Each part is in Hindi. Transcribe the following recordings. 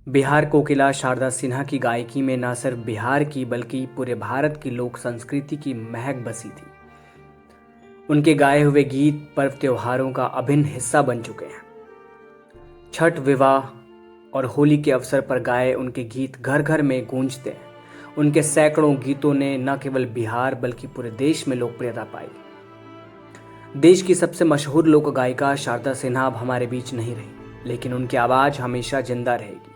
बिहार कोकिला शारदा सिन्हा की गायकी में न सिर्फ बिहार की बल्कि पूरे भारत की लोक संस्कृति की महक बसी थी। उनके गाए हुए गीत पर्व त्योहारों का अभिन्न हिस्सा बन चुके हैं। छठ, विवाह और होली के अवसर पर गाए उनके गीत घर घर में गूंजते हैं। उनके सैकड़ों गीतों ने न केवल बिहार बल्कि पूरे देश में लोकप्रियता पाई। देश की सबसे मशहूर लोक गायिका शारदा सिन्हा अब हमारे बीच नहीं रही, लेकिन उनकी आवाज़ हमेशा जिंदा रहेगी।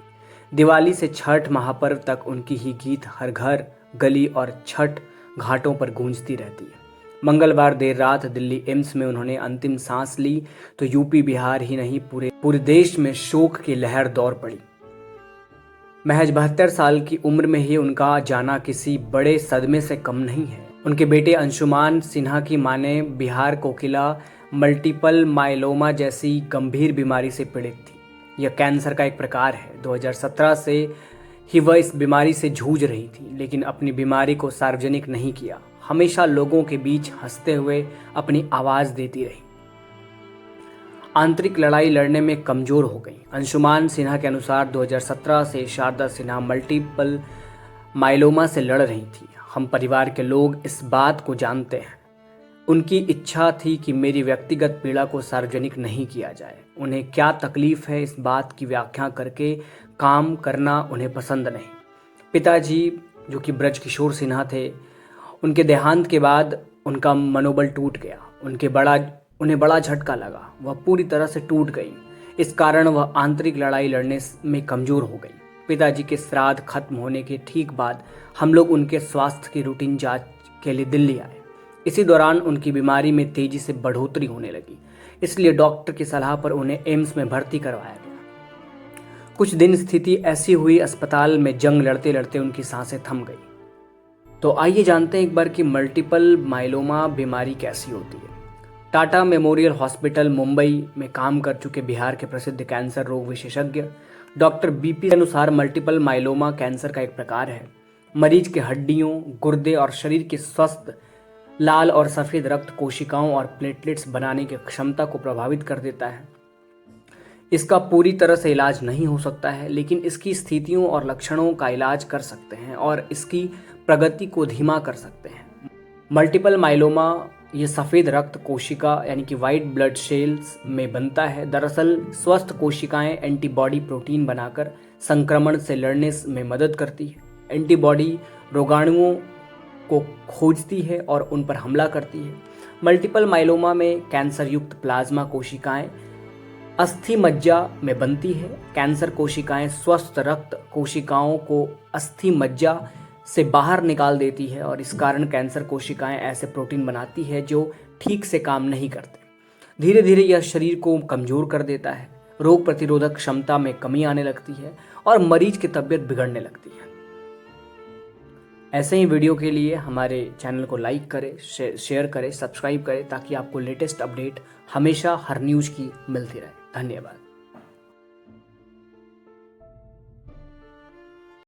दिवाली से छठ महापर्व तक उनकी ही गीत हर घर, गली और छठ घाटों पर गूंजती रहती है। मंगलवार देर रात दिल्ली एम्स में उन्होंने अंतिम सांस ली तो यूपी, बिहार ही नहीं पूरे देश में शोक की लहर दौड़ पड़ी। महज 72 साल की उम्र में ही उनका जाना किसी बड़े सदमे से कम नहीं है। उनके बेटे अंशुमान सिन्हा की मां ने बिहार कोकिला मल्टीपल माइलोमा जैसी गंभीर बीमारी से पीड़ित थी। यह कैंसर का एक प्रकार है। 2017 से ही वह इस बीमारी से जूझ रही थी, लेकिन अपनी बीमारी को सार्वजनिक नहीं किया। हमेशा लोगों के बीच हंसते हुए अपनी आवाज़ देती रही। आंतरिक लड़ाई लड़ने में कमज़ोर हो गई। अंशुमान सिन्हा के अनुसार 2017 से शारदा सिन्हा मल्टीपल माइलोमा से लड़ रही थी। हम परिवार के लोग इस बात को जानते हैं। उनकी इच्छा थी कि मेरी व्यक्तिगत पीड़ा को सार्वजनिक नहीं किया जाए। उन्हें क्या तकलीफ है इस बात की व्याख्या करके काम करना उन्हें पसंद नहीं। पिताजी जो कि ब्रजकिशोर सिन्हा थे, उनके देहांत के बाद उनका मनोबल टूट गया। उन्हें बड़ा झटका लगा। वह पूरी तरह से टूट गई। इस कारण वह आंतरिक लड़ाई लड़ने में कमज़ोर हो गई। पिताजी के श्राद्ध खत्म होने के ठीक बाद हम लोग उनके स्वास्थ्य की रूटीन जांच के लिए दिल्ली आए। इसी दौरान उनकी बीमारी में तेजी से बढ़ोतरी होने लगी, इसलिए डॉक्टर की सलाह पर उन्हें एम्स में भर्ती करवाया गया। कुछ दिन स्थिति ऐसी हुई, अस्पताल में जंग लड़ते लड़ते उनकी सांसें थम गई। तो आइए जानते हैं एक बार कि मल्टीपल माइलोमा बीमारी कैसी होती है। टाटा मेमोरियल हॉस्पिटल मुंबई में काम कर चुके बिहार के प्रसिद्ध कैंसर रोग विशेषज्ञ डॉक्टर बीपी के अनुसार मल्टीपल माइलोमा कैंसर का एक प्रकार है। मरीज के हड्डियों, गुर्दे और शरीर के स्वस्थ लाल और सफ़ेद रक्त कोशिकाओं और प्लेटलेट्स बनाने की क्षमता को प्रभावित कर देता है। इसका पूरी तरह से इलाज नहीं हो सकता है, लेकिन इसकी स्थितियों और लक्षणों का इलाज कर सकते हैं और इसकी प्रगति को धीमा कर सकते हैं। मल्टीपल माइलोमा ये सफ़ेद रक्त कोशिका यानी कि वाइट ब्लड सेल्स में बनता है। दरअसल स्वस्थ कोशिकाएं एंटीबॉडी प्रोटीन बनाकर संक्रमण से लड़ने में मदद करती है। एंटीबॉडी रोगाणुओं को खोजती है और उन पर हमला करती है। मल्टीपल माइलोमा में कैंसर युक्त प्लाज्मा कोशिकाएं अस्थि मज्जा में बनती है। कैंसर कोशिकाएं स्वस्थ रक्त कोशिकाओं को अस्थि मज्जा से बाहर निकाल देती है और इस कारण कैंसर कोशिकाएं ऐसे प्रोटीन बनाती है जो ठीक से काम नहीं करते। धीरे धीरे यह शरीर को कमजोर कर देता है। रोग प्रतिरोधक क्षमता में कमी आने लगती है और मरीज की तबीयत बिगड़ने लगती है। ऐसे ही वीडियो के लिए हमारे चैनल को लाइक करें, शेयर करें, सब्सक्राइब करें ताकि आपको लेटेस्ट अपडेट हमेशा हर न्यूज़ की मिलती रहे। धन्यवाद।